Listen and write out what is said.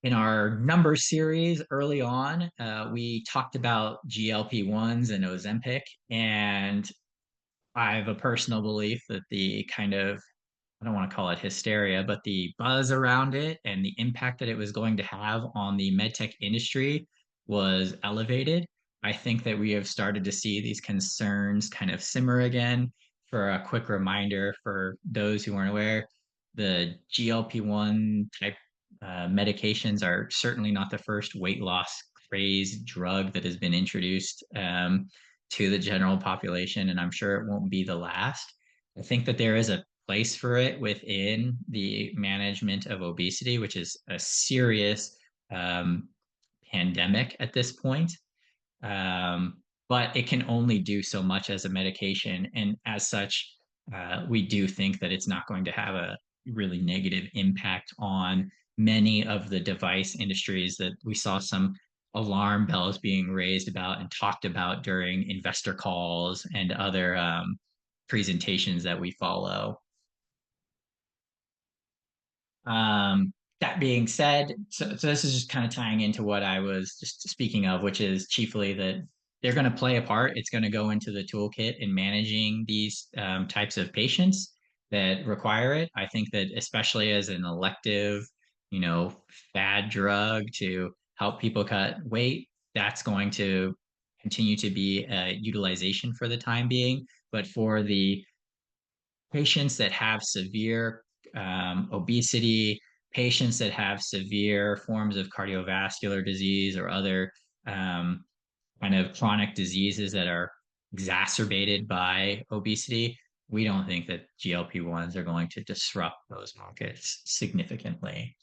in our number series early on, we talked about GLP-1s and Ozempic, and I have a personal belief that the kind of, I don't want to call it hysteria, but the buzz around it and the impact that it was going to have on the medtech industry was elevated. I think that we have started to see these concerns kind of simmer again. For a quick reminder for those who aren't aware, the GLP-1 type medications are certainly not the first weight loss craze drug that has been introduced to the general population, and I'm sure it won't be the last. I think that there is a place for it within the management of obesity, which is a serious um, pandemic at this point. But it can only do so much as a medication. And as such, we do think that it's not going to have a really negative impact on many of the device industries that we saw some alarm bells being raised about and talked about during investor calls and other presentations that we follow. That being said, so this is just kind of tying into what I was just speaking of, which is chiefly that they're going to play a part. It's going to go into the toolkit in managing these types of patients that require it. I think that especially as an elective, you know, fad drug to help people cut weight, that's going to continue to be a utilization for the time being. But for the patients that have severe obesity, patients that have severe forms of cardiovascular disease or other um, kind of chronic diseases that are exacerbated by obesity, we don't think that GLP-1s are going to disrupt those markets significantly.